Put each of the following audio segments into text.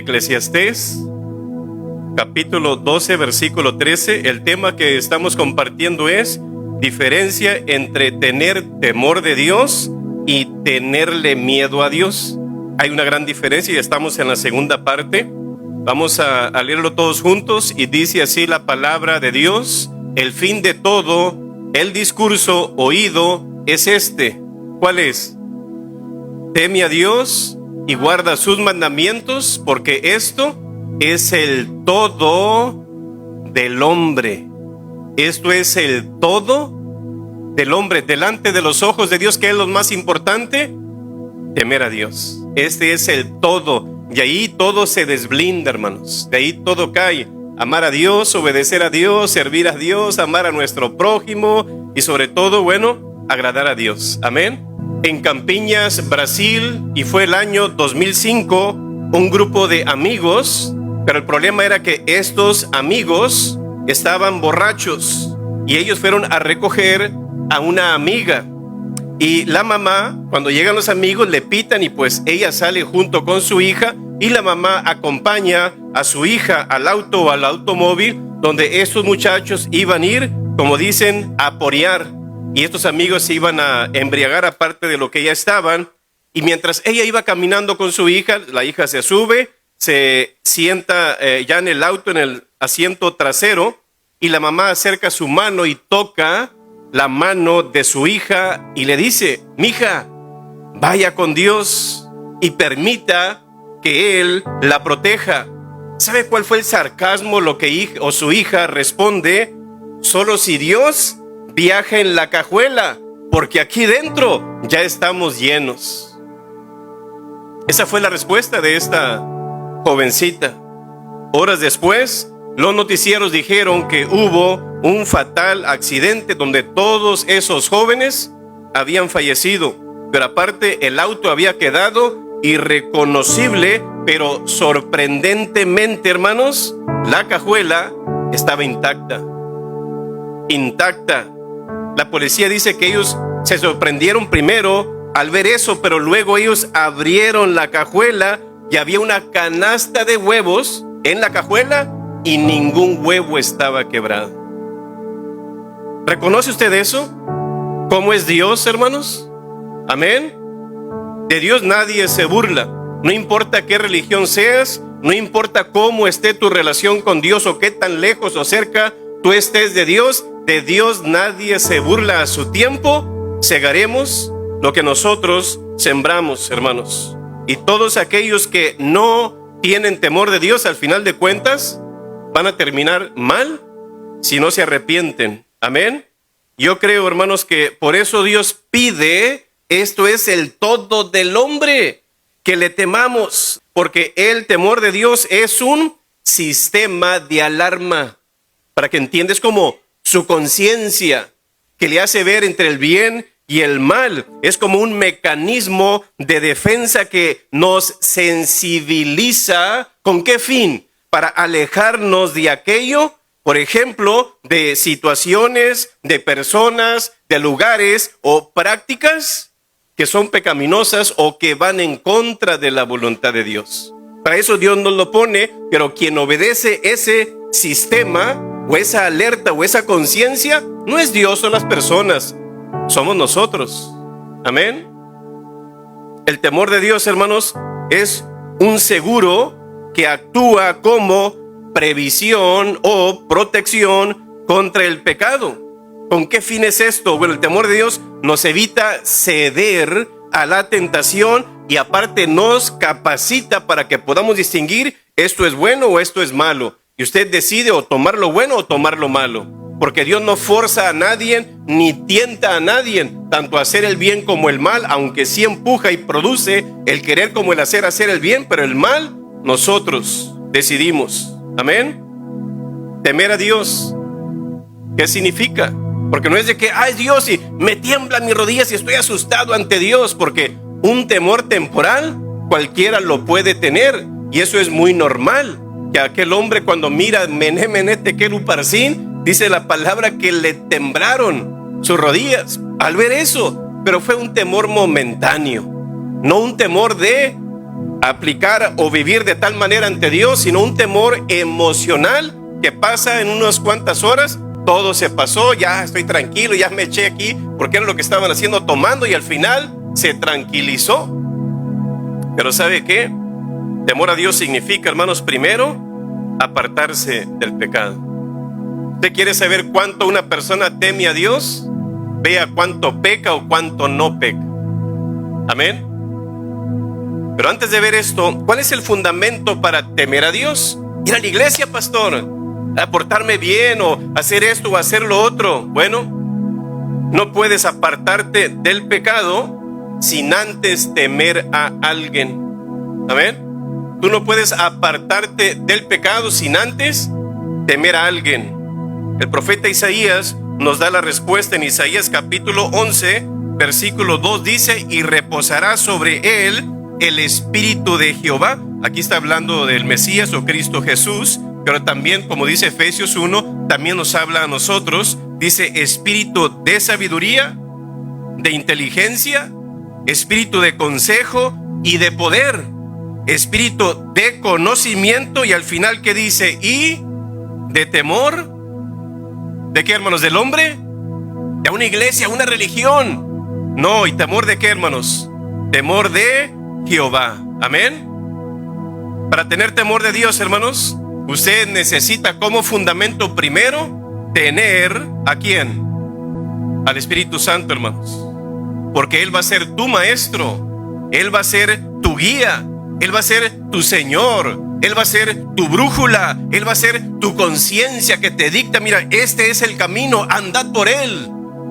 Eclesiastés, capítulo 12, versículo 13. El tema que estamos compartiendo es diferencia entre tener temor de Dios y tenerle miedo a Dios. Hay una gran diferencia y estamos en la segunda parte. Vamos a leerlo todos juntos y dice así la palabra de Dios: el fin de todo el discurso oído es este. ¿Cuál es? Teme a Dios y guarda sus mandamientos, porque esto es el todo del hombre. Esto es el todo del hombre. Delante de los ojos de Dios, ¿qué es lo más importante? Temer a Dios. Este es el todo. Y ahí todo se desblinda, hermanos. De ahí todo cae. Amar a Dios, obedecer a Dios, servir a Dios, amar a nuestro prójimo y sobre todo, agradar a Dios. Amén. En Campiñas, Brasil, y fue el año 2005, un grupo de amigos, pero el problema era que estos amigos estaban borrachos y ellos fueron a recoger a una amiga. Y la mamá, cuando llegan los amigos, le pitan y pues ella sale junto con su hija y la mamá acompaña a su hija al auto o al automóvil donde estos muchachos iban a ir, como dicen, a porear. Y estos amigos se iban a embriagar aparte de lo que ya estaban. Y mientras ella iba caminando con su hija, la hija se sube, se sienta ya en el auto, en el asiento trasero, y la mamá acerca su mano y toca la mano de su hija y le dice: mija, vaya con Dios y permita que Él la proteja. ¿Sabe cuál fue el sarcasmo? Lo que su hija responde: solo si Dios viaja en la cajuela, porque aquí dentro ya estamos llenos. Esa fue la respuesta de esta jovencita. Horas después, los noticieros dijeron que hubo un fatal accidente donde todos esos jóvenes habían fallecido, pero aparte el auto había quedado irreconocible, pero sorprendentemente, hermanos, la cajuela estaba intacta. La policía dice que ellos se sorprendieron primero al ver eso, pero luego ellos abrieron la cajuela y había una canasta de huevos en la cajuela y ningún huevo estaba quebrado. ¿Reconoce usted eso? ¿Cómo es Dios, hermanos? Amén. De Dios nadie se burla. No importa qué religión seas, no importa cómo esté tu relación con Dios o qué tan lejos o cerca tú estés de Dios nadie se burla. A su tiempo segaremos lo que nosotros sembramos, hermanos. Y todos aquellos que no tienen temor de Dios, al final de cuentas, van a terminar mal si no se arrepienten. Amén. Yo creo, hermanos, que por eso Dios pide, esto es el todo del hombre, que le temamos, porque el temor de Dios es un sistema de alarma, para que entiendas como su conciencia, que le hace ver entre el bien y el mal. Es como un mecanismo de defensa que nos sensibiliza. ¿Con qué fin? Para alejarnos de aquello, por ejemplo, de situaciones, de personas, de lugares o prácticas que son pecaminosas o que van en contra de la voluntad de Dios. Para eso Dios nos lo pone, pero quien obedece ese sistema o esa alerta o esa conciencia no es Dios o las personas, somos nosotros. Amén. El temor de Dios, hermanos, es un seguro que actúa como previsión o protección contra el pecado. ¿Con qué fin es esto? Bueno, el temor de Dios nos evita ceder a la tentación y aparte nos capacita para que podamos distinguir esto es bueno o esto es malo. Y usted decide o tomar lo bueno o tomar lo malo. Porque Dios no forza a nadie ni tienta a nadie, tanto a hacer el bien como el mal, aunque sí empuja y produce el querer como el hacer el bien, pero el mal nosotros decidimos. Amén. Temer a Dios, ¿qué significa? Porque no es de que, ay Dios, y me tiemblan mis rodillas y estoy asustado ante Dios, porque un temor temporal cualquiera lo puede tener y eso es muy normal. Que aquel hombre cuando mira Mené, Mené, Tekel, Uparsin, dice la palabra que le temblaron sus rodillas al ver eso, pero fue un temor momentáneo, no un temor de aplicar o vivir de tal manera ante Dios, sino un temor emocional que pasa en unas cuantas horas. Todo se pasó, ya estoy tranquilo, ya me eché aquí porque era lo que estaban haciendo, tomando, y al final se tranquilizó. Pero ¿sabe qué? Temor a Dios significa, hermanos, primero, apartarse del pecado. ¿Usted quiere saber cuánto una persona teme a Dios? Vea cuánto peca o cuánto no peca. Amén. Pero antes de ver esto, ¿cuál es el fundamento para temer a Dios? Ir a la iglesia, pastor, a portarme bien o hacer esto o hacer lo otro. Bueno, no puedes apartarte del pecado sin antes temer a alguien. Amén. Tú no puedes apartarte del pecado sin antes temer a alguien. El profeta Isaías nos da la respuesta en Isaías capítulo 11, versículo 2, dice: y reposará sobre él el Espíritu de Jehová. Aquí está hablando del Mesías o Cristo Jesús, pero también, como dice Efesios 1, también nos habla a nosotros. Dice espíritu de sabiduría, de inteligencia, espíritu de consejo y de poder, espíritu de conocimiento, y al final, ¿qué dice? Y de temor. ¿De qué, hermanos? ¿Del hombre? ¿De una iglesia, una religión? No. ¿Y temor de qué, hermanos? Temor de Jehová. Amén. Para tener temor de Dios, hermanos, usted necesita como fundamento primero tener ¿a quién? Al Espíritu Santo, hermanos. Porque Él va a ser tu maestro, Él va a ser tu guía, Él va a ser tu Señor, Él va a ser tu brújula, Él va a ser tu conciencia que te dicta: mira, este es el camino, andad por Él.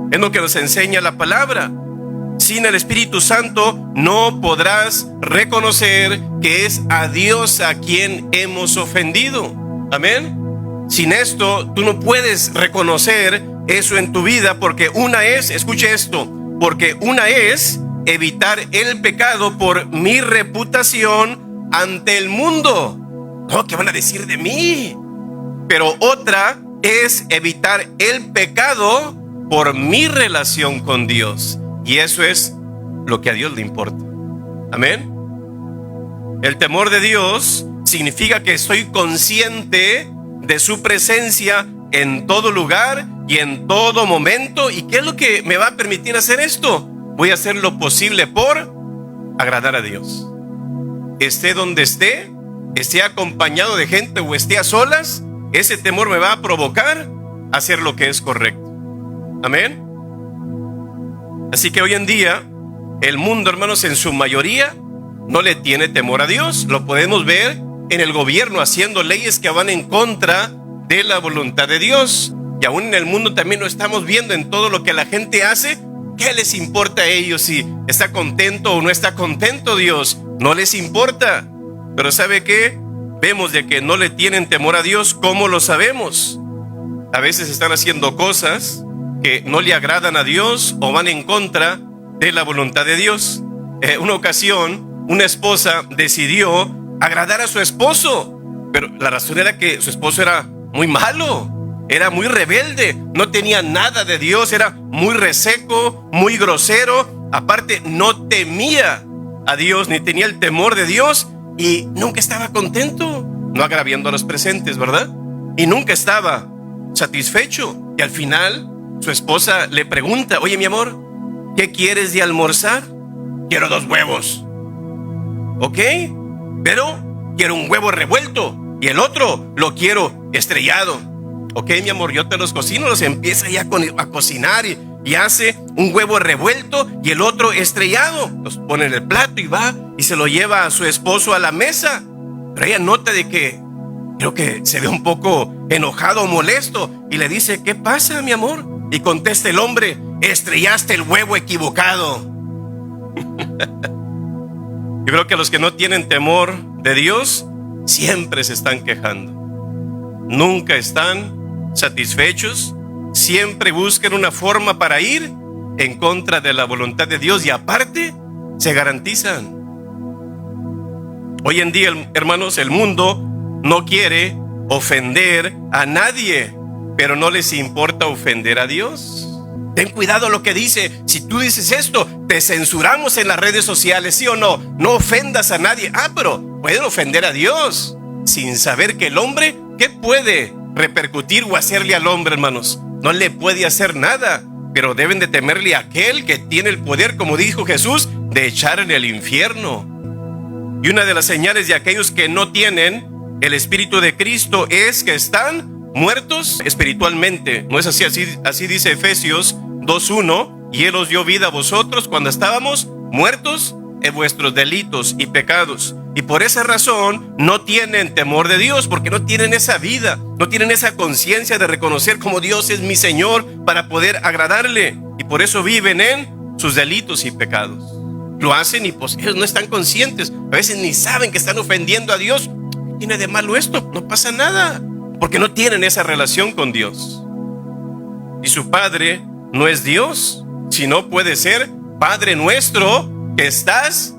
Es lo que nos enseña la palabra. Sin el Espíritu Santo no podrás reconocer que es a Dios a quien hemos ofendido. Amén. Sin esto, tú no puedes reconocer eso en tu vida, porque una es, escuche esto, porque una es evitar el pecado por mi reputación ante el mundo. No, ¿qué van a decir de mí? Pero otra es evitar el pecado por mi relación con Dios. Y eso es lo que a Dios le importa. Amén. El temor de Dios significa que estoy consciente de su presencia en todo lugar y en todo momento. ¿Y qué es lo que me va a permitir hacer esto? Voy a hacer lo posible por agradar a Dios. Esté donde esté acompañado de gente o esté a solas, ese temor me va a provocar a hacer lo que es correcto. Amén. Así que hoy en día, el mundo, hermanos, en su mayoría no le tiene temor a Dios. Lo podemos ver en el gobierno haciendo leyes que van en contra de la voluntad de Dios. Y aún en el mundo también lo estamos viendo en todo lo que la gente hace. ¿Qué les importa a ellos si está contento o no está contento Dios? No les importa. Pero ¿sabe qué? Vemos de que no le tienen temor a Dios. ¿Cómo lo sabemos? A veces están haciendo cosas que no le agradan a Dios o van en contra de la voluntad de Dios. Una ocasión, una esposa decidió agradar a su esposo, pero la razón era que su esposo era muy malo, era muy rebelde, no tenía nada de Dios, era muy reseco, muy grosero, aparte no temía a Dios ni tenía el temor de Dios, y nunca estaba contento, no agraviando a los presentes, ¿verdad? Y nunca estaba satisfecho. Y al final su esposa le pregunta: oye, mi amor, ¿qué quieres de almorzar? Quiero 2 huevos. Ok, pero quiero un huevo revuelto y el otro lo quiero estrellado. Ok, mi amor, yo te los cocino. Los empieza ya a cocinar y hace un huevo revuelto y el otro estrellado. Los pone en el plato y va y se lo lleva a su esposo a la mesa. Pero ella nota de que creo que se ve un poco enojado o molesto y le dice: ¿qué pasa, mi amor? Y contesta el hombre: estrellaste el huevo equivocado. Yo creo que los que no tienen temor de Dios siempre se están quejando. Nunca están satisfechos. Siempre buscan una forma para ir en contra de la voluntad de Dios y aparte se garantizan. Hoy en día, hermanos, el mundo no quiere ofender a nadie, pero no les importa ofender a Dios. Ten cuidado lo que dice. Si tú dices esto, te censuramos en las redes sociales, ¿sí o no? No ofendas a nadie. Pero pueden ofender a Dios sin saber que el hombre, ¿qué puede repercutir o hacerle al hombre, hermanos? No le puede hacer nada, pero deben de temerle a aquel que tiene el poder, como dijo Jesús, de echarle al infierno. Y una de las señales de aquellos que no tienen el Espíritu de Cristo es que están muertos espiritualmente. ¿No es así? Así dice Efesios 2:1. Y Él os dio vida a vosotros cuando estábamos muertos en vuestros delitos y pecados. Y por esa razón no tienen temor de Dios, porque no tienen esa vida, no tienen esa conciencia de reconocer como Dios es mi Señor para poder agradarle. Y por eso viven en sus delitos y pecados. Lo hacen y pues ellos no están conscientes. A veces ni saben que están ofendiendo a Dios. ¿Qué tiene de malo esto? No pasa nada, porque no tienen esa relación con Dios. Y su Padre no es Dios, sino puede ser Padre nuestro que estás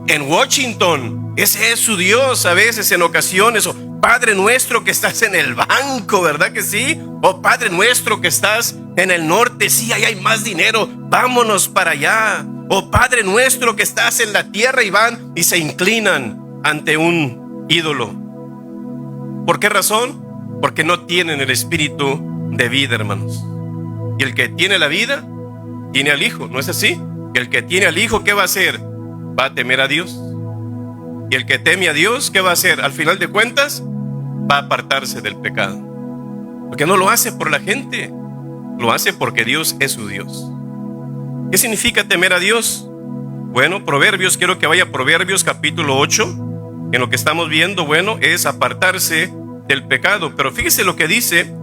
en Washington. Ese es su Dios a veces, en ocasiones. O Padre nuestro que estás en el banco, ¿verdad que sí? O Padre nuestro que estás en el norte, sí, ahí hay más dinero, vámonos para allá. O Padre nuestro que estás en la tierra, y van y se inclinan ante un ídolo. ¿Por qué razón? Porque no tienen el espíritu de vida, hermanos. Y el que tiene la vida, tiene al Hijo, ¿no es así? Y el que tiene al Hijo, ¿qué va a hacer? Va a temer a Dios. Y el que teme a Dios, ¿qué va a hacer? Al final de cuentas, va a apartarse del pecado. Porque no lo hace por la gente, lo hace porque Dios es su Dios. ¿Qué significa temer a Dios? Bueno, Proverbios, quiero que vaya a Proverbios capítulo 8. En lo que estamos viendo, bueno, es apartarse del pecado. Pero fíjese lo que dice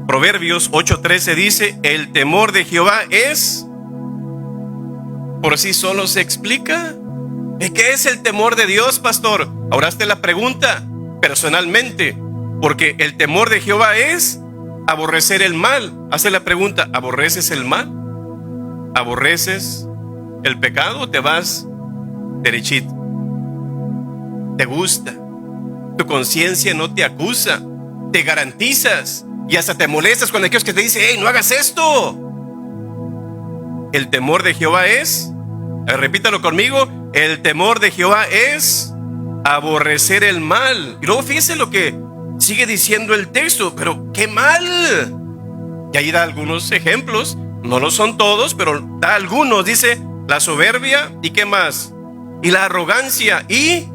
Proverbios 8:13, dice: el temor de Jehová es... ¿Por sí solo se explica? ¿Qué es el temor de Dios, pastor? Ahora hazte la pregunta personalmente, porque el temor de Jehová es aborrecer el mal. Hazte la pregunta: ¿aborreces el mal? ¿Aborreces el pecado? ¿Te vas derechito? ¿Te gusta? ¿Tu conciencia no te acusa? ¿Te garantizas? Y hasta te molestas con aquellos que te dicen: hey, no hagas esto. El temor de Jehová es, repítalo conmigo, el temor de Jehová es aborrecer el mal. Y luego fíjese lo que sigue diciendo el texto. Pero qué mal. Y ahí da algunos ejemplos, no lo son todos, pero da algunos. Dice: la soberbia, ¿y qué más? Y la arrogancia, y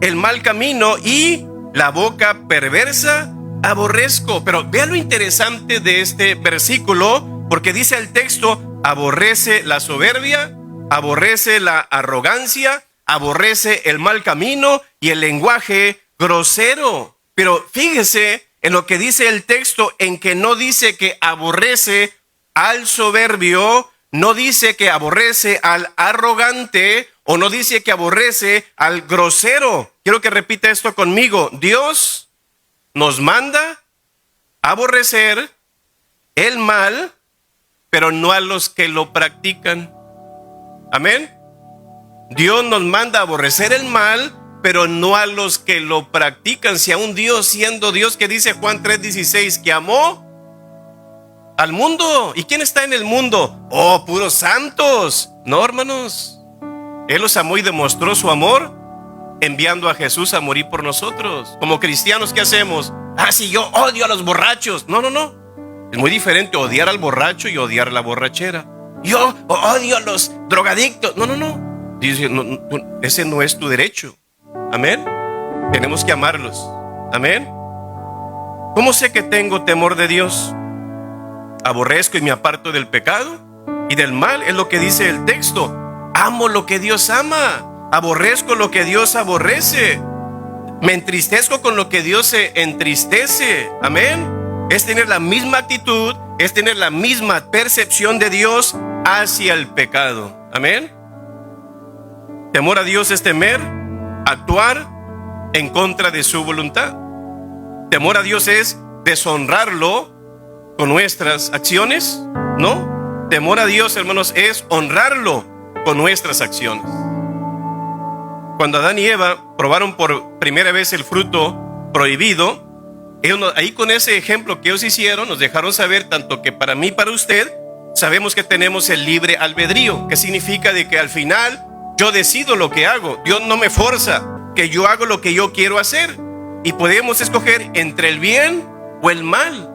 el mal camino, y la boca perversa aborrezco. Pero vea lo interesante de este versículo, porque dice el texto: aborrece la soberbia, aborrece la arrogancia, aborrece el mal camino y el lenguaje grosero. Pero fíjese en lo que dice el texto, en que no dice que aborrece al soberbio, no dice que aborrece al arrogante, o no dice que aborrece al grosero. Quiero que repita esto conmigo. Dios nos manda aborrecer el mal, pero no a los que lo practican. Amén. Dios nos manda a aborrecer el mal, pero no a los que lo practican. Si aún Dios, siendo Dios, que dice Juan 3:16, que amó al mundo. ¿Y quién está en el mundo? Oh, puros santos. No, hermanos, Él los amó y demostró su amor enviando a Jesús a morir por nosotros. Como cristianos, ¿qué hacemos? Si yo odio a los borrachos. No. Es muy diferente odiar al borracho y odiar la borrachera. Yo odio a los drogadictos. No. Dice: no, ese no es tu derecho. Amén. Tenemos que amarlos. Amén. ¿Cómo sé que tengo temor de Dios? Aborrezco y me aparto del pecado y del mal, es lo que dice el texto. Amo lo que Dios ama, aborrezco lo que Dios aborrece, me entristezco con lo que Dios se entristece. Amén. Es tener la misma actitud, es tener la misma percepción de Dios hacia el pecado. Amén. Temor a Dios es temer, actuar en contra de su voluntad. Temor a Dios es deshonrarlo con nuestras acciones. No, temor a Dios, hermanos, es honrarlo con nuestras acciones. Cuando Adán y Eva probaron por primera vez el fruto prohibido, ahí con ese ejemplo que ellos hicieron, nos dejaron saber tanto que para mí y para usted, sabemos que tenemos el libre albedrío, que significa de que al final yo decido lo que hago. Dios no me forza, que yo hago lo que yo quiero hacer. Y podemos escoger entre el bien o el mal.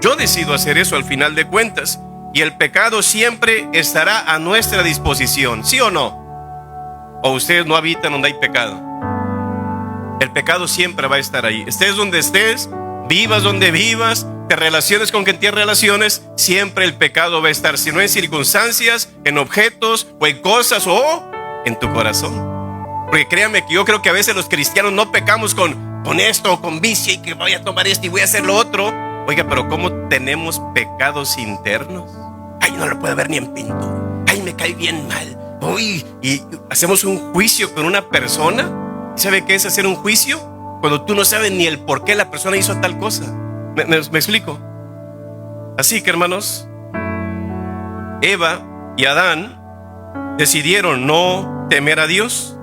Yo decido hacer eso al final de cuentas. Y el pecado siempre estará a nuestra disposición, ¿sí o no? ¿O ustedes no habitan donde hay pecado? El pecado siempre va a estar ahí. Estés donde estés, vivas donde vivas, te relaciones con quien tienes relaciones, siempre el pecado va a estar. Si no en circunstancias, en objetos o en cosas o en tu corazón. Porque créanme que yo creo que a veces los cristianos no pecamos con esto o con vicio y que voy a tomar esto y voy a hacer lo otro. Oiga, pero ¿cómo tenemos pecados internos? Ay, no lo puedo ver ni en pintura. Ay, me cae bien mal. Uy, y hacemos un juicio con una persona. ¿Sabe qué es hacer un juicio? Cuando tú no sabes ni el por qué la persona hizo tal cosa. ¿Me explico? Así que, hermanos, Eva y Adán decidieron no temer a Dios.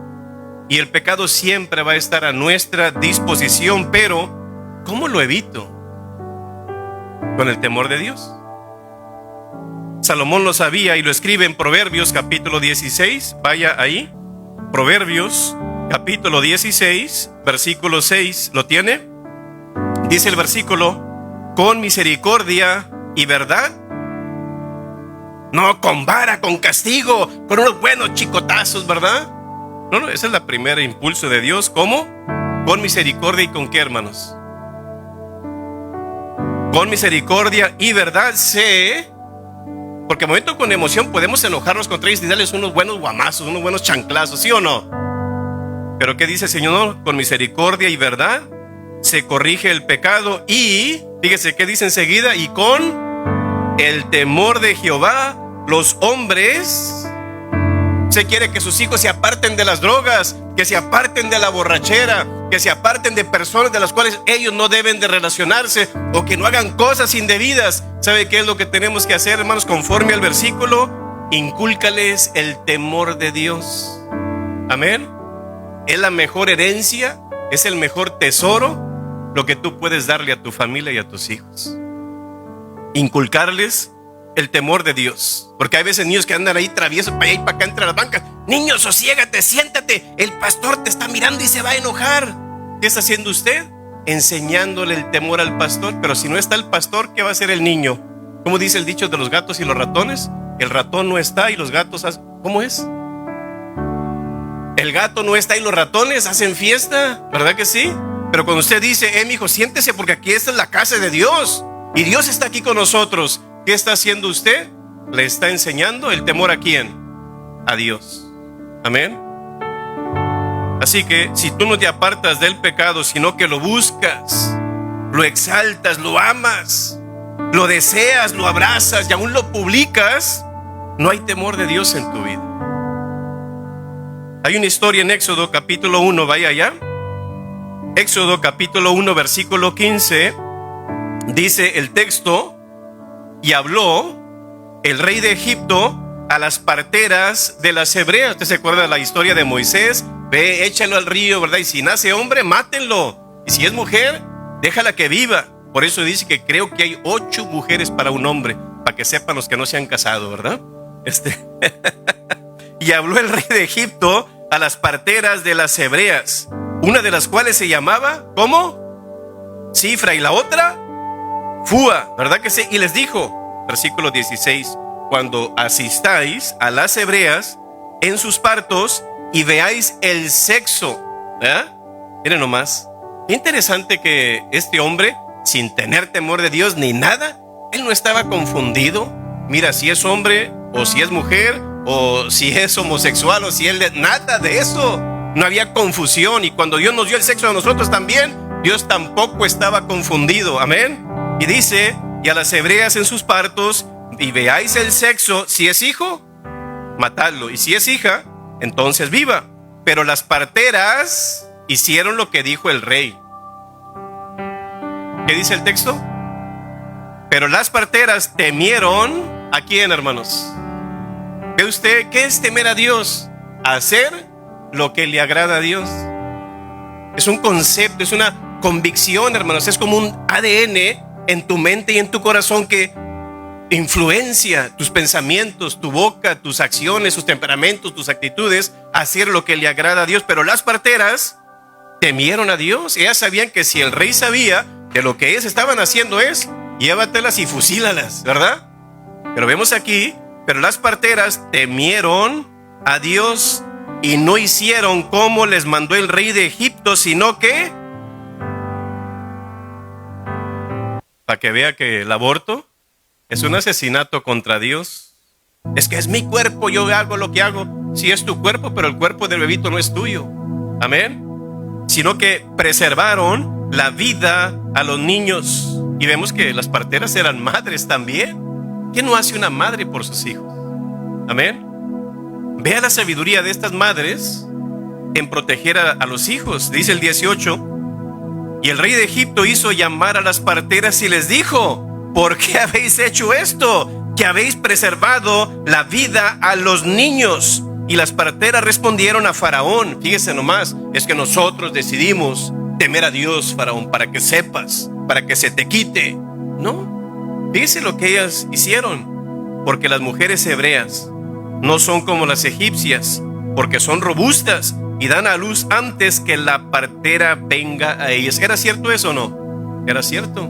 Y el pecado siempre va a estar a nuestra disposición. Pero, ¿cómo lo evito? Con el temor de Dios. Salomón lo sabía y lo escribe en Proverbios capítulo 16. Vaya ahí. Proverbios capítulo 16, versículo 6. ¿Lo tiene? Dice el versículo: con misericordia y verdad, no con vara, con castigo, con unos buenos chicotazos, ¿verdad? No, ese es el primer impulso de Dios. ¿Cómo? Con misericordia y con qué, hermanos. Con misericordia y verdad sé. Porque al momento con emoción podemos enojarnos contra ellos y darles unos buenos guamazos, unos buenos chanclazos, ¿sí o no? Pero ¿qué dice el Señor? Con misericordia y verdad se corrige el pecado y, fíjese qué dice enseguida, y con el temor de Jehová los hombres. Se quiere que sus hijos se aparten de las drogas, que se aparten de la borrachera, que se aparten de personas de las cuales ellos no deben de relacionarse, o que no hagan cosas indebidas. ¿Sabe qué es lo que tenemos que hacer, hermanos? Conforme al versículo, incúlcales el temor de Dios. Amén. Es la mejor herencia, es el mejor tesoro lo que tú puedes darle a tu familia y a tus hijos. Inculcarles el temor de Dios. Porque hay veces niños que andan ahí traviesos para allá y para acá entre las bancas. Niño, sosiégate, siéntate, el pastor te está mirando y se va a enojar. ¿Qué está haciendo usted? Enseñándole el temor al pastor. Pero si no está el pastor, ¿qué va a hacer el niño? ¿Cómo dice el dicho de los gatos y los ratones? El ratón no está y los gatos hacen... ¿Cómo es? El gato no está y los ratones hacen fiesta, ¿verdad que sí? Pero cuando usted dice, mi hijo, siéntese porque aquí esta es la casa de Dios y Dios está aquí con nosotros, ¿qué está haciendo usted? Le está enseñando el temor a ¿quién? A Dios. Amén. Así que si tú no te apartas del pecado, sino que lo buscas, lo exaltas, lo amas, lo deseas, lo abrazas y aún lo publicas, no hay temor de Dios en tu vida. Hay una historia en Éxodo capítulo 1, vaya allá. Éxodo capítulo 1 versículo 15. Dice el texto: y habló el rey de Egipto a las parteras de las hebreas. ¿Usted se acuerda de la historia de Moisés? Ve, échalo al río, ¿verdad? Y si nace hombre, mátenlo. Y si es mujer, déjala que viva. Por eso dice que creo que hay 8 mujeres para un hombre, para que sepan los que no se han casado, ¿verdad? Y habló el rey de Egipto a las parteras de las hebreas, una de las cuales se llamaba, ¿cómo? Cifra, y la otra, Fúa, ¿verdad que sí? Y les dijo, versículo 16: cuando asistáis a las hebreas en sus partos y veáis el sexo, ¿verdad? Miren nomás, qué interesante que este hombre, sin tener temor de Dios ni nada, él no estaba confundido. Mira, si es hombre o si es mujer, o si es homosexual, o si él... Nada de eso. No había confusión. Y cuando Dios nos dio el sexo a nosotros también, Dios tampoco estaba confundido. Amén. Y dice: y a las hebreas en sus partos, y veáis el sexo, si es hijo, matadlo, y si es hija, entonces viva. Pero las parteras hicieron lo que dijo el rey. ¿Qué dice el texto? Pero las parteras temieron. ¿A quién, hermanos? ¿Ve usted qué es temer a Dios? Hacer lo que le agrada a Dios. Es un concepto, es una convicción, hermanos. Es como un ADN en tu mente y en tu corazón que influencia tus pensamientos, tu boca, tus acciones, tus temperamentos, tus actitudes, hacer lo que le agrada a Dios. Pero las parteras temieron a Dios. Ellas sabían que si el rey sabía que lo que ellas estaban haciendo es, llévatelas y fusílalas, ¿verdad? Pero vemos aquí, pero las parteras temieron a Dios y no hicieron como les mandó el rey de Egipto, sino que, para que vea que el aborto es un asesinato contra Dios. Es que es mi cuerpo, yo hago lo que hago. Sí, es tu cuerpo, pero el cuerpo del bebito no es tuyo. Amén. Sino que preservaron la vida a los niños. Y vemos que las parteras eran madres también. ¿Qué no hace una madre por sus hijos? Amén. Vea la sabiduría de estas madres en proteger a los hijos. Dice el 18: y el rey de Egipto hizo llamar a las parteras y les dijo: ¿por qué habéis hecho esto? Que habéis preservado la vida a los niños. Y las parteras respondieron a Faraón: fíjese nomás, es que nosotros decidimos temer a Dios, Faraón, para que sepas, para que se te quite. No, fíjese lo que ellas hicieron, porque las mujeres hebreas no son como las egipcias, porque son robustas y dan a luz antes que la partera venga a ellas. ¿Era cierto eso o no? Era cierto.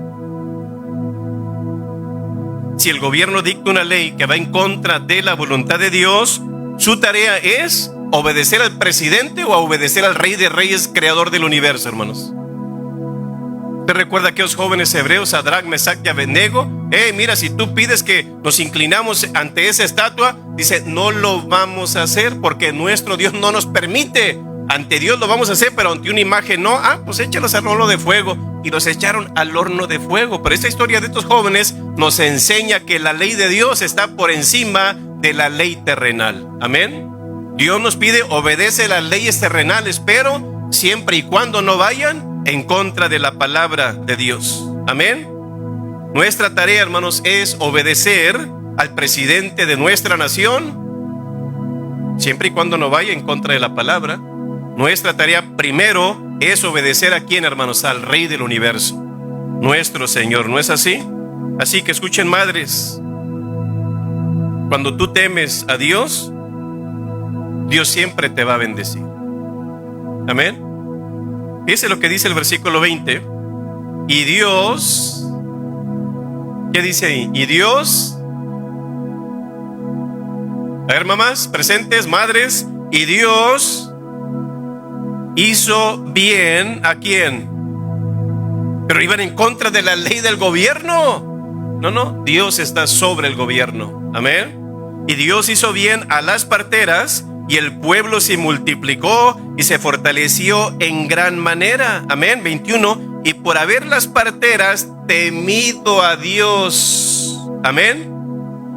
Si el gobierno dicta una ley que va en contra de la voluntad de Dios, su tarea es obedecer al presidente o obedecer al Rey de Reyes, creador del universo, hermanos. ¿Usted recuerda a aquellos jóvenes hebreos, Sadrach, Mesach y Abednego? Mira, si tú pides que nos inclinamos ante esa estatua, dice, no lo vamos a hacer porque nuestro Dios no nos permite. Ante Dios lo vamos a hacer, pero ante una imagen no. Pues échalos al horno de fuego. Y los echaron al horno de fuego. Pero esta historia de estos jóvenes nos enseña que la ley de Dios está por encima de la ley terrenal. Amén. Dios nos pide obedece las leyes terrenales, pero siempre y cuando no vayan en contra de la palabra de Dios. Amén. Nuestra tarea, hermanos, es obedecer al presidente de nuestra nación, siempre y cuando no vaya en contra de la palabra. Nuestra tarea primero es obedecer a quién, hermanos, al Rey del universo, nuestro Señor. ¿No es así? Así que escuchen, madres, cuando tú temes a Dios, Dios siempre te va a bendecir. Amén. Fíjese lo que dice el versículo 20. Y Dios, ¿qué dice ahí? Y Dios, a ver, mamás presentes, madres, y Dios hizo bien ¿a quién? Pero iban en contra de la ley del gobierno. No, Dios está sobre el gobierno. Amén. Y Dios hizo bien a las parteras, y el pueblo se multiplicó y se fortaleció en gran manera. Amén. 21. Y por haber las parteras temido a Dios. Amén.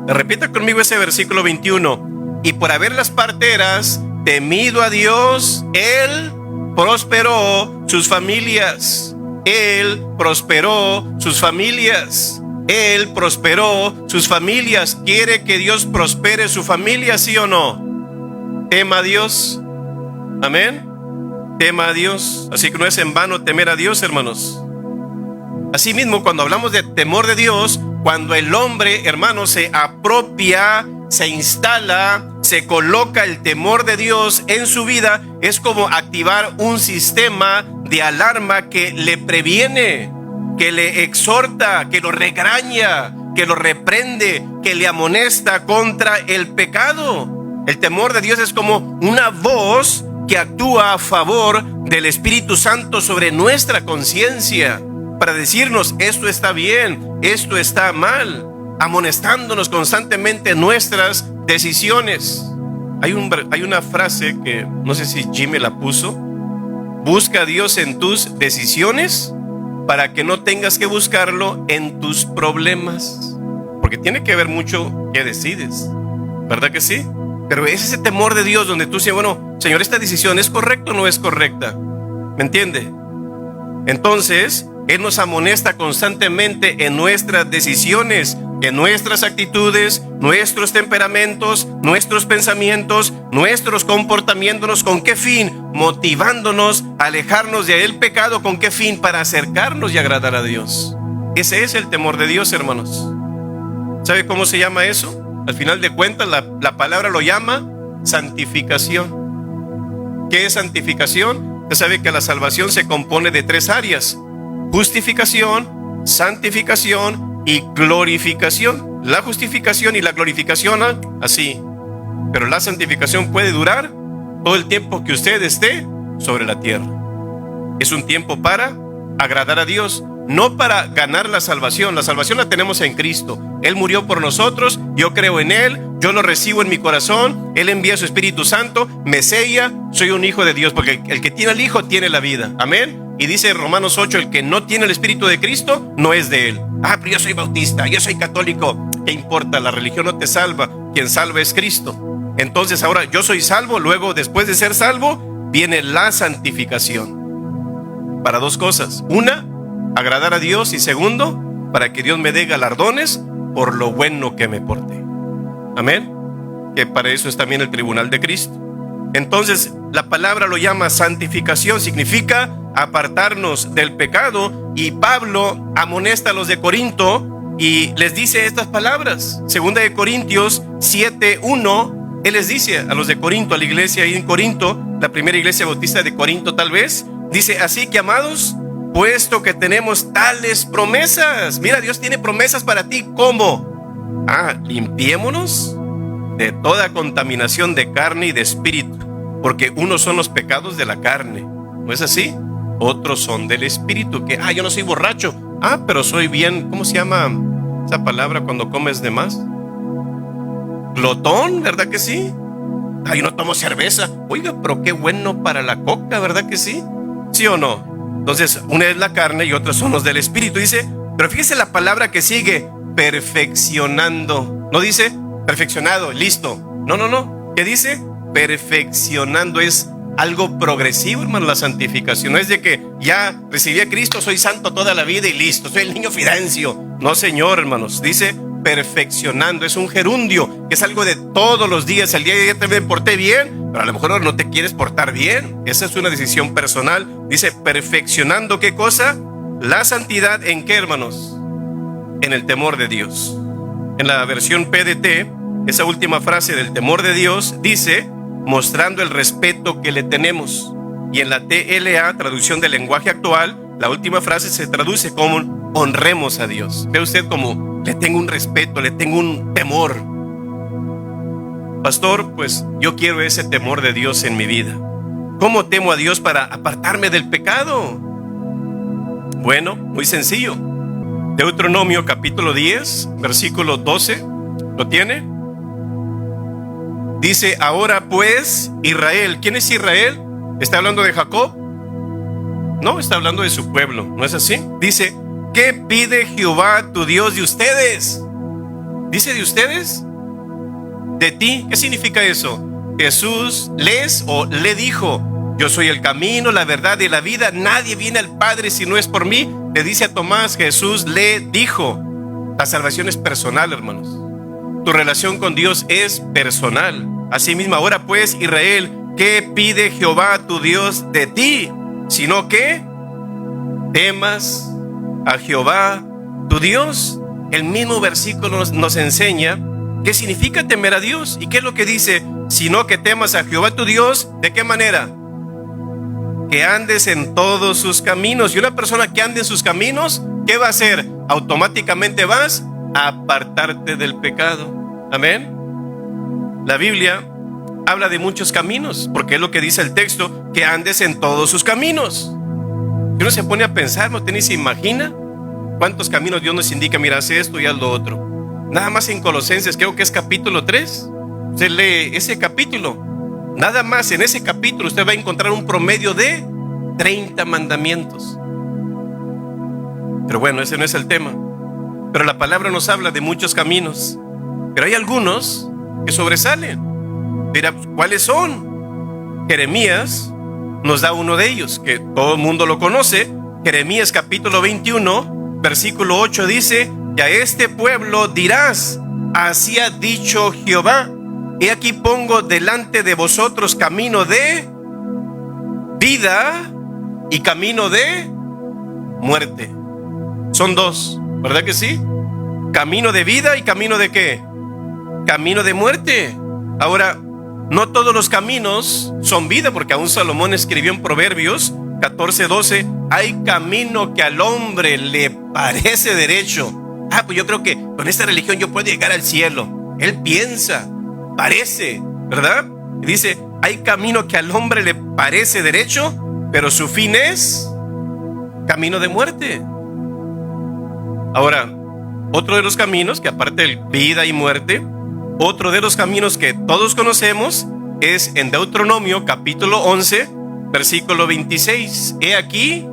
Repita conmigo ese versículo 21. Y por haber las parteras temido a Dios, Él prosperó sus familias. Él prosperó sus familias. Él prosperó sus familias. ¿Quiere que Dios prospere su familia, sí o no? Tema a Dios. Amén. Tema a Dios. Así que no es en vano temer a Dios, hermanos. Asimismo, cuando hablamos de temor de Dios, cuando el hombre, hermanos, se apropia, se instala, se coloca el temor de Dios en su vida, es como activar un sistema de alarma que le previene, que le exhorta, que lo regaña, que lo reprende, que le amonesta contra el pecado. El temor de Dios es como una voz que actúa a favor del Espíritu Santo sobre nuestra conciencia para decirnos esto está bien, esto está mal, amonestándonos constantemente nuestras decisiones. Hay una frase que no sé si Jimmy la puso: busca a Dios en tus decisiones para que no tengas que buscarlo en tus problemas, porque tiene que ver mucho qué decides, ¿verdad que sí? Pero es ese temor de Dios donde tú dices, bueno, Señor, ¿esta decisión es correcta o no es correcta? ¿Me entiende? Entonces, Él nos amonesta constantemente en nuestras decisiones, en nuestras actitudes, nuestros temperamentos, nuestros pensamientos, nuestros comportamientos. ¿Con qué fin? Motivándonos a alejarnos del pecado. ¿Con qué fin? Para acercarnos y agradar a Dios. Ese es el temor de Dios, hermanos. ¿Sabe cómo se llama eso? Al final de cuentas, la palabra lo llama santificación. ¿Qué es santificación? Usted sabe que la salvación se compone de 3 áreas: justificación, santificación y glorificación. La justificación y la glorificación, así. Pero la santificación puede durar todo el tiempo que usted esté sobre la tierra. Es un tiempo para agradar a Dios, no para ganar la salvación. La salvación la tenemos en Cristo. Él murió por nosotros, yo creo en Él, yo lo recibo en mi corazón, Él envía su Espíritu Santo, me sella, soy un hijo de Dios, porque el que tiene al Hijo tiene la vida. Amén. Y dice Romanos 8, el que no tiene el Espíritu de Cristo no es de Él. Pero yo soy bautista, yo soy católico. ¿Qué importa? La religión no te salva, quien salva es Cristo. Entonces ahora yo soy salvo, luego después de ser salvo viene la santificación. Para 2 cosas: una, agradar a Dios, y segundo, para que Dios me dé galardones por lo bueno que me porté. Amén. Que para eso es también el tribunal de Cristo. Entonces la palabra lo llama santificación, significa apartarnos del pecado. Y Pablo amonesta a los de Corinto y les dice estas palabras. Segunda de Corintios 7:1. Él les dice a los de Corinto, a la iglesia ahí en Corinto, la primera iglesia bautista de Corinto tal vez, dice: así que, amados, puesto que tenemos tales promesas. Mira, Dios tiene promesas para ti. ¿Cómo? Limpiémonos de toda contaminación de carne y de espíritu, porque unos son los pecados de la carne, ¿no es así? Otros son del espíritu, que yo no soy borracho, pero soy bien, ¿cómo se llama esa palabra cuando comes de más? Glotón, ¿verdad que sí? Yo no tomo cerveza. Oiga, pero qué bueno para la coca, ¿verdad que sí? ¿Sí o no? Entonces, una es la carne y otras son los del espíritu. Dice, pero fíjese la palabra que sigue: perfeccionando. No dice perfeccionado, listo. No. ¿Qué dice? Perfeccionando. Es algo progresivo, hermano, la santificación. No es de que ya recibí a Cristo, soy santo toda la vida y listo, soy el niño Fidencio. No, señor, hermanos. Dice perfeccionando. Es un gerundio, que es algo de todos los días. El día de ayer te porté bien, pero a lo mejor no te quieres portar bien. Esa es una decisión personal. Dice perfeccionando, ¿qué cosa? La santidad. ¿En qué, hermanos? En el temor de Dios. En la versión PDT, esa última frase del temor de Dios dice mostrando el respeto que le tenemos. Y en la TLA, traducción del lenguaje actual, la última frase se traduce como honremos a Dios. Ve usted como le tengo un respeto, le tengo un temor. Pastor, pues yo quiero ese temor de Dios en mi vida. ¿Cómo temo a Dios para apartarme del pecado? Bueno, muy sencillo. Deuteronomio capítulo 10, versículo 12. ¿Lo tiene? Dice: ahora pues, Israel. ¿Quién es Israel? ¿Está hablando de Jacob? No, está hablando de su pueblo. ¿No es así? Dice: ¿qué pide Jehová tu Dios de ustedes? ¿Dice de ustedes? De ti. ¿Qué significa eso? Jesús le dijo: yo soy el camino, la verdad y la vida. Nadie viene al Padre si no es por mí. Le dice a Tomás, Jesús le dijo. La salvación es personal, hermanos. Tu relación con Dios es personal. Asimismo, ahora pues, Israel, ¿qué pide Jehová tu Dios de ti? Sino que temas a Jehová tu Dios. El mismo versículo nos enseña qué significa temer a Dios. ¿Y qué es lo que dice? Sino que temas a Jehová tu Dios. ¿De qué manera? Que andes en todos sus caminos. Y una persona que ande en sus caminos, ¿qué va a hacer? Automáticamente vas a apartarte del pecado. Amén. La Biblia habla de muchos caminos, porque es lo que dice el texto, que andes en todos sus caminos. Y uno se pone a pensar, ¿no? ¿Ni se imagina cuántos caminos Dios nos indica? Mira, haz esto y haz lo otro. Nada más en Colosenses, creo que es capítulo 3. Se lee ese capítulo. Nada más en ese capítulo usted va a encontrar un promedio de 30 mandamientos. Pero bueno, ese no es el tema. Pero la palabra nos habla de muchos caminos. Pero hay algunos que sobresalen. Dirá, ¿cuáles son? Jeremías nos da uno de ellos, que todo el mundo lo conoce. Jeremías capítulo 21, versículo 8 dice: y a este pueblo dirás, así ha dicho Jehová, he aquí pongo delante de vosotros camino de vida y camino de muerte. Son dos, ¿verdad que sí? Camino de vida y camino de ¿qué? Camino de muerte. Ahora, no todos los caminos son vida, porque aún Salomón escribió en Proverbios 14:12, hay camino que al hombre le parece derecho. Pues yo creo que con esta religión yo puedo llegar al cielo. Él piensa, parece, ¿verdad? Y dice, hay camino que al hombre le parece derecho, pero su fin es camino de muerte. Ahora, otro de los caminos, que aparte de vida y muerte, otro de los caminos que todos conocemos es en Deuteronomio capítulo 11, versículo 26. He aquí,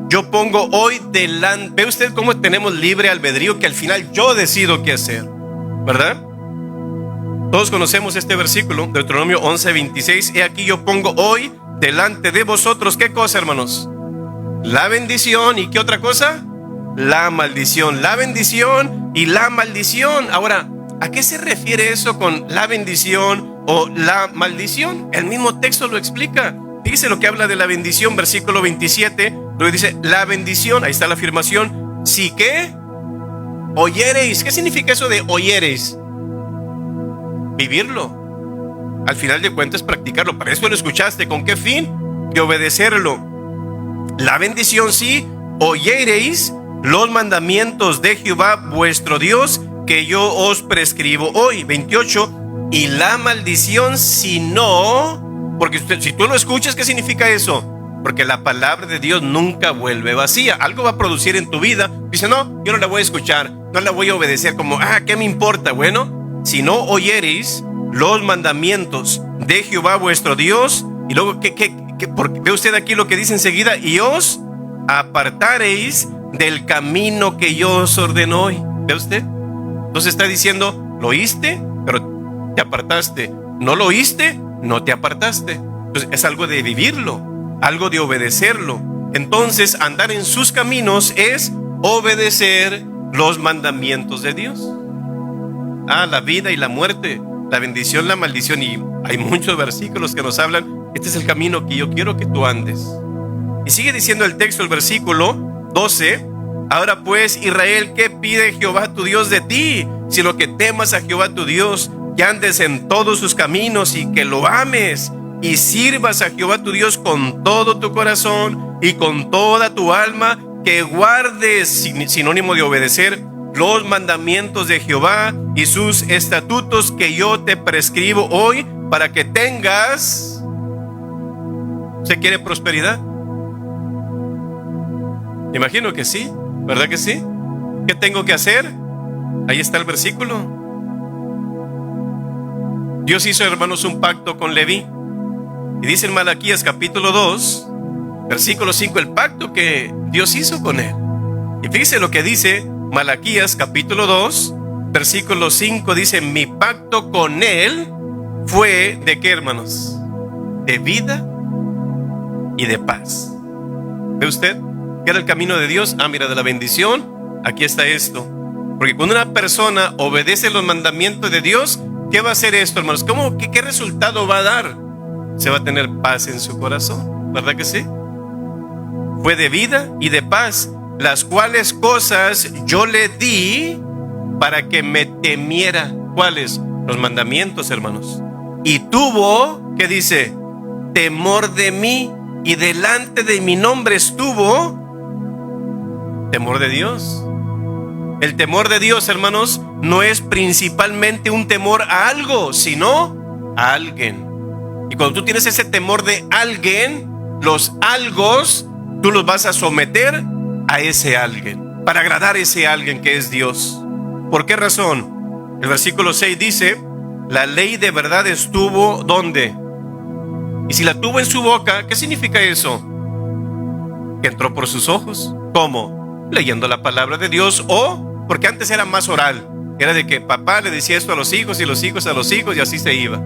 yo pongo hoy delante. ¿Ve usted cómo tenemos libre albedrío? Que al final yo decido qué hacer, ¿verdad? Todos conocemos este versículo, Deuteronomio 11, 26. He aquí, yo pongo hoy delante de vosotros, ¿qué cosa, hermanos? La bendición. ¿Y qué otra cosa? La maldición. La bendición y la maldición. Ahora, ¿a qué se refiere eso con la bendición o la maldición? El mismo texto lo explica. Dice lo que habla de la bendición, versículo 27. Luego dice, la bendición, ahí está la afirmación. Si que oyereis. ¿Qué significa eso de oyereis? Vivirlo. Al final de cuentas, practicarlo. Para eso lo escuchaste. ¿Con qué fin? De obedecerlo. La bendición, si oyereis los mandamientos de Jehová vuestro Dios, que yo os prescribo hoy. 28. Y la maldición, si no, porque si tú lo escuchas, ¿qué significa eso? Porque la palabra de Dios nunca vuelve vacía. Algo va a producir en tu vida. Dice, no, yo no la voy a escuchar, no la voy a obedecer, como, ¿qué me importa? Bueno, si no oyereis los mandamientos de Jehová vuestro Dios, y luego, porque ve usted aquí lo que dice enseguida, y os apartareis del camino que yo os ordeno hoy. ¿Ve usted? Entonces está diciendo, lo oíste, pero te apartaste. No lo oíste, no te apartaste. Entonces es algo de vivirlo, algo de obedecerlo. Entonces andar en sus caminos es obedecer los mandamientos de Dios. La vida y la muerte, la bendición, la maldición. Y hay muchos versículos que nos hablan, este es el camino que yo quiero que tú andes. Y sigue diciendo el texto, el versículo 12. Ahora pues, Israel, ¿qué pide Jehová tu Dios de ti? Sino que temas a Jehová tu Dios, que andes en todos sus caminos y que lo ames y sirvas a Jehová tu Dios con todo tu corazón y con toda tu alma, que guardes, sinónimo de obedecer, los mandamientos de Jehová y sus estatutos que yo te prescribo hoy, para que tengas. ¿Se quiere prosperidad? Imagino que sí, ¿verdad que sí? ¿Qué tengo que hacer? Ahí está el versículo. Dios hizo, hermanos, un pacto con Leví. Y dice en Malaquías capítulo 2, versículo 5, el pacto que Dios hizo con él. Y fíjese lo que dice Malaquías capítulo 2, versículo 5, dice, mi pacto con él fue ¿de qué, hermanos? De vida y de paz. ¿Ve usted? ¿Qué era el camino de Dios? Mira, de la bendición, aquí está esto. Porque cuando una persona obedece los mandamientos de Dios, ¿qué va a hacer esto, hermanos? ¿Qué resultado va a dar? Se va a tener paz en su corazón, ¿verdad que sí? Fue de vida y de paz, las cuales cosas yo le di para que me temiera. ¿Cuáles? Los mandamientos, hermanos. Y tuvo, ¿qué dice? Temor de mí, y delante de mi nombre estuvo temor de Dios. El temor de Dios, hermanos, no es principalmente un temor a algo, sino a alguien. Y cuando tú tienes ese temor de alguien, los algos, tú los vas a someter a ese alguien, para agradar a ese alguien que es Dios. ¿Por qué razón? El versículo 6 dice, la ley de verdad estuvo ¿dónde? Y si la tuvo en su boca, ¿qué significa eso? Que entró por sus ojos. ¿Cómo? Leyendo la palabra de Dios, o porque antes era más oral, era de que papá le decía esto a los hijos y los hijos a los hijos, y así se iba.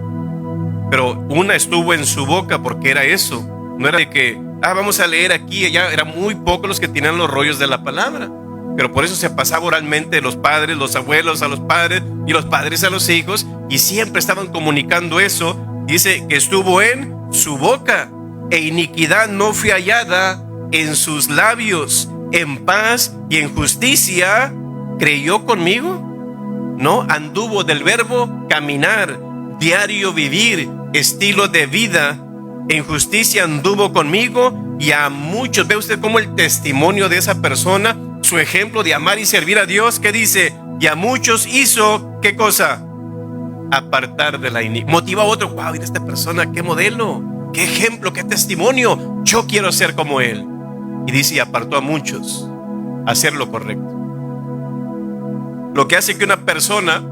Pero una estuvo en su boca, porque era eso. No era de que vamos a leer aquí y allá. Eran muy pocos los que tenían los rollos de la palabra, pero por eso se pasaba oralmente de los padres, los abuelos a los padres y los padres a los hijos, y siempre estaban comunicando eso. Dice que estuvo en su boca, e iniquidad no fue hallada en sus labios. En paz y en justicia creyó conmigo. ¿no? Anduvo del verbo caminar, diario vivir, estilo de vida. En justicia anduvo conmigo y a muchos, ve usted cómo el testimonio de esa persona, su ejemplo de amar y servir a Dios, ¿qué dice? Y a muchos hizo, ¿qué cosa? Apartar de la iniquidad. Motiva a otro, wow, mira esta persona, qué modelo, qué ejemplo, qué testimonio, yo quiero ser como él. Y dice, y apartó a muchos a hacer lo correcto. Lo que hace que una persona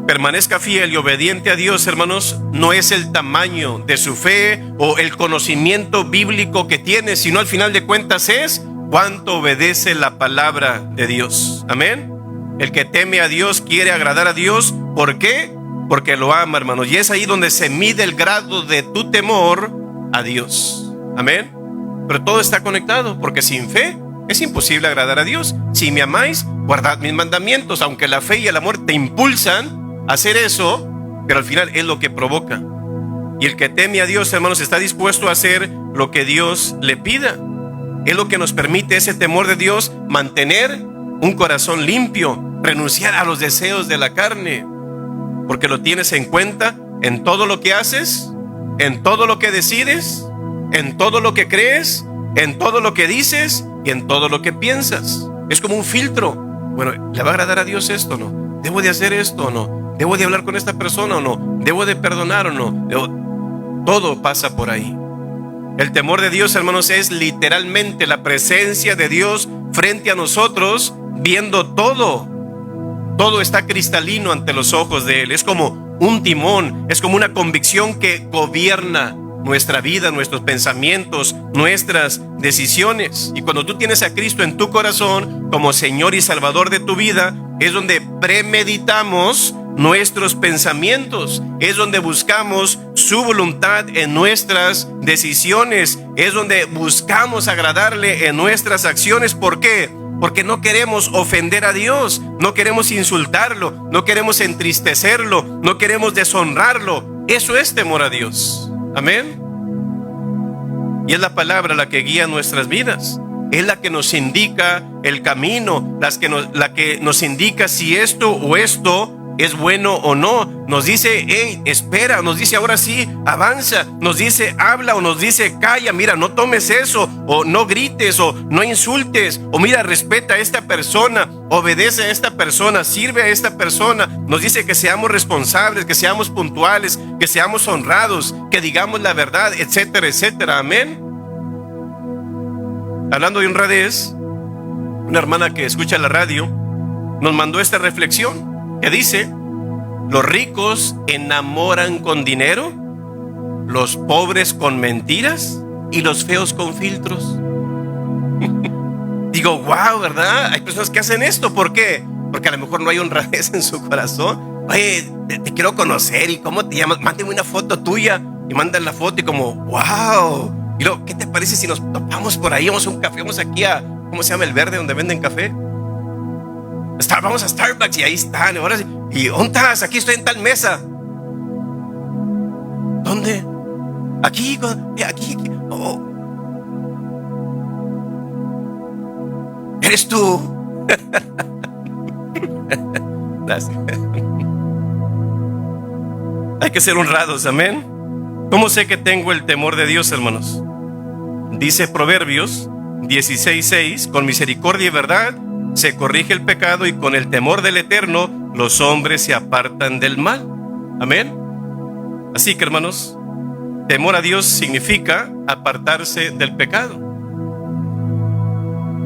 permanezca fiel y obediente a Dios, hermanos, no es el tamaño de su fe o el conocimiento bíblico que tiene, sino al final de cuentas es cuánto obedece la palabra de Dios. Amén. El que teme a Dios quiere agradar a Dios. ¿Por qué? Porque lo ama, hermanos. Y es ahí donde se mide el grado de tu temor a Dios. Amén. Pero todo está conectado, porque sin fe es imposible agradar a Dios. Si me amáis, guardad mis mandamientos. Aunque la fe y el amor te impulsan a hacer eso, pero al final es lo que provoca. Y el que teme a Dios, hermanos, está dispuesto a hacer lo que Dios le pida. Es lo que nos permite ese temor de Dios, mantener un corazón limpio, renunciar a los deseos de la carne, porque lo tienes en cuenta en todo lo que haces, en todo lo que decides, en todo lo que crees, en todo lo que dices y en todo lo que piensas. Es como un filtro. Bueno, ¿le va a agradar a Dios esto o no? ¿Debo de hacer esto o no? ¿Debo de hablar con esta persona o no? ¿Debo de perdonar o no? Todo pasa por ahí. El temor de Dios, hermanos, es literalmente la presencia de Dios frente a nosotros, viendo todo. Todo está cristalino ante los ojos de Él. Es como un timón, es como una convicción que gobierna nuestra vida, nuestros pensamientos, nuestras decisiones. Y cuando tú tienes a Cristo en tu corazón como Señor y Salvador de tu vida, es donde premeditamos nuestros pensamientos, es donde buscamos su voluntad en nuestras decisiones, es donde buscamos agradarle en nuestras acciones. ¿Por qué? Porque no queremos ofender a Dios, no queremos insultarlo, no queremos entristecerlo, no queremos deshonrarlo. Eso es temor a Dios. Amén. Y es la palabra la que guía nuestras vidas. Es la que nos indica el camino, la que nos indica si esto o esto es bueno o no. Nos dice, hey, espera, nos dice ahora sí, avanza, nos dice habla o nos dice calla, mira, no tomes eso, o no grites, o no insultes, o mira, respeta a esta persona, obedece a esta persona, sirve a esta persona. Nos dice que seamos responsables, que seamos puntuales, que seamos honrados, que digamos la verdad, etcétera, etcétera. Amén. Hablando de honradez, una hermana que escucha la radio nos mandó esta reflexión que dice: los ricos enamoran con dinero, los pobres con mentiras y los feos con filtros. Digo, wow, ¿verdad? Hay personas que hacen esto. ¿Por qué? Porque a lo mejor no hay honradez en su corazón. Oye, te quiero conocer, ¿y cómo te llamas? Mándame una foto tuya. Y mandan la foto y como, wow. Y luego, ¿qué te parece si nos topamos por ahí? Vamos a un café, vamos aquí a, ¿cómo se llama el verde donde venden café? Vamos a Starbucks y ahí están. Ahora sí. ¿Y dónde estás? Aquí estoy en tal mesa. ¿Dónde? Aquí. Oh. ¿Eres tú? Gracias. Hay que ser honrados, amén. ¿Cómo sé que tengo el temor de Dios, hermanos? Dice Proverbios 16:6: con misericordia y verdad se corrige el pecado, y con el temor del Eterno los hombres se apartan del mal. Amén. Así que, hermanos, temor a Dios significa apartarse del pecado.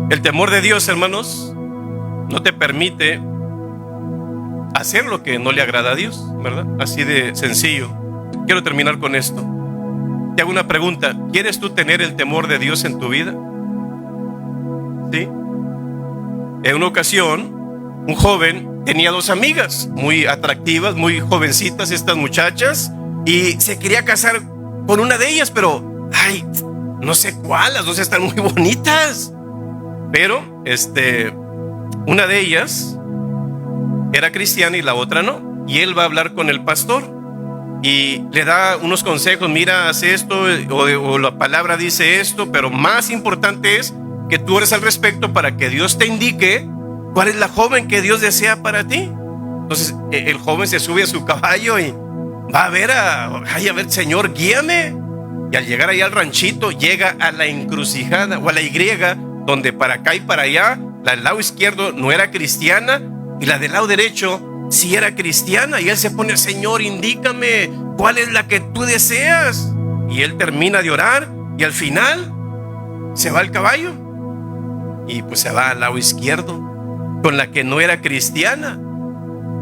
El temor de Dios, hermanos, no te permite hacer lo que no le agrada a Dios, ¿verdad? Así de sencillo. Quiero terminar con esto. Te hago una pregunta: ¿quieres tú tener el temor de Dios en tu vida? ¿Sí? En una ocasión, un joven tenía dos amigas muy atractivas, muy jovencitas estas muchachas, y se quería casar con una de ellas, pero ay, no sé cuál, las dos están muy bonitas. Pero una de ellas era cristiana y la otra no. Y él va a hablar con el pastor y le da unos consejos: mira, haz esto, o la palabra dice esto, pero más importante es que tú ores al respecto para que Dios te indique cuál es la joven que Dios desea para ti. Entonces el joven se sube a su caballo y va a ver ay, a ver, Señor, guíame. Y al llegar allá al ranchito, llega a la encrucijada o a la Y, donde para acá y para allá, la del lado izquierdo no era cristiana y la del lado derecho sí era cristiana. Y él se pone: Señor, indícame cuál es la que tú deseas. Y él termina de orar y al final se va al caballo y pues se va al lado izquierdo con la que no era cristiana.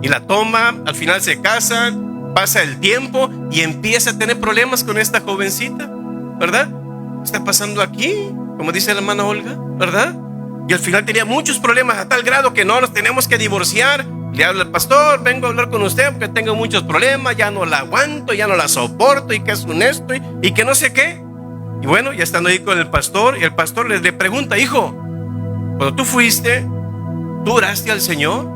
Y la toma, al final se casan, pasa el tiempo y empieza a tener problemas con esta jovencita, ¿verdad? ¿Qué está pasando aquí? Como dice la hermana Olga, ¿verdad? Y al final tenía muchos problemas a tal grado que no, nos tenemos que divorciar. Le habla al pastor: vengo a hablar con usted porque tengo muchos problemas, ya no la aguanto, ya no la soporto, y que es un esto y que no sé qué. Y bueno, ya estando ahí con el pastor, y el pastor le pregunta: hijo, cuando tú fuiste, ¿tú oraste al Señor?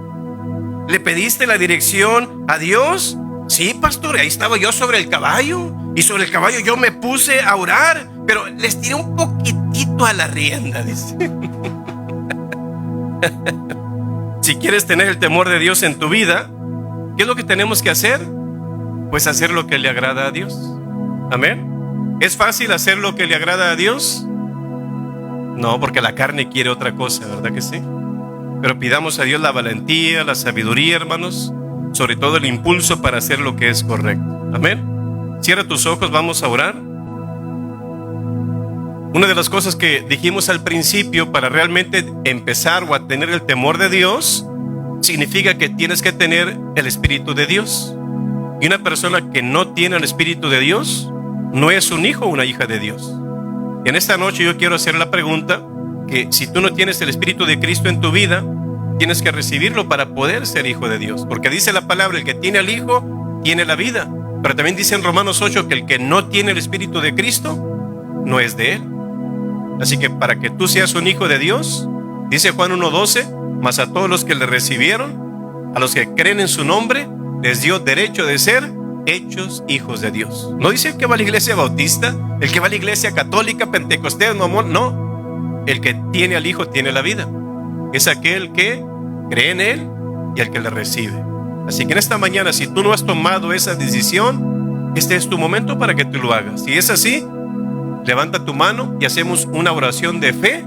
¿Le pediste la dirección a Dios? Sí, pastor, ahí estaba yo sobre el caballo, y sobre el caballo yo me puse a orar, pero les tiré un poquitito a la rienda, dice. Si quieres tener el temor de Dios en tu vida, ¿qué es lo que tenemos que hacer? Pues hacer lo que le agrada a Dios. Amén. ¿Es fácil hacer lo que le agrada a Dios? No, porque la carne quiere otra cosa, ¿verdad que sí? Pero pidamos a Dios la valentía, la sabiduría, hermanos, sobre todo el impulso para hacer lo que es correcto. Amén. Cierra tus ojos, vamos a orar. Una de las cosas que dijimos al principio, para realmente empezar o a tener el temor de Dios, significa que tienes que tener el Espíritu de Dios. Y una persona que no tiene el Espíritu de Dios no es un hijo o una hija de Dios. En esta noche yo quiero hacer la pregunta: que si tú no tienes el Espíritu de Cristo en tu vida, tienes que recibirlo para poder ser hijo de Dios. Porque dice la palabra: el que tiene al Hijo tiene la vida. Pero también dice en Romanos 8 que el que no tiene el Espíritu de Cristo no es de Él. Así que para que tú seas un hijo de Dios, dice Juan 1:12: mas a todos los que le recibieron, a los que creen en su nombre, les dio derecho de ser hechos hijos de Dios. No dice el que va a la iglesia bautista, el que va a la iglesia católica, pentecostés, no. El que tiene al Hijo tiene la vida. Es aquel que cree en Él y el que le recibe. Así que en esta mañana, si tú no has tomado esa decisión, este es tu momento para que tú lo hagas. Si es así, levanta tu mano y hacemos una oración de fe,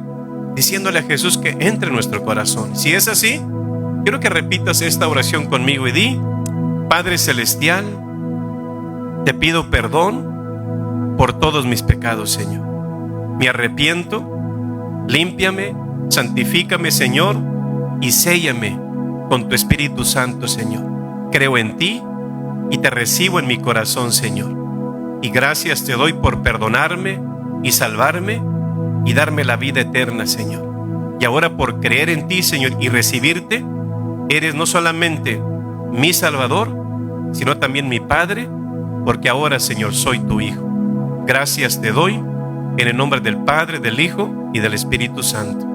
diciéndole a Jesús que entre en nuestro corazón. Si es así, quiero que repitas esta oración conmigo y di: Padre Celestial, te pido perdón por todos mis pecados, Señor. Me arrepiento, límpiame, santifícame, Señor, y séllame con tu Espíritu Santo, Señor. Creo en ti y te recibo en mi corazón, Señor. Y gracias te doy por perdonarme y salvarme y darme la vida eterna, Señor. Y ahora, por creer en ti, Señor, y recibirte, eres no solamente mi Salvador, sino también mi Padre, porque ahora, Señor, soy tu Hijo. Gracias te doy en el nombre del Padre, del Hijo y del Espíritu Santo.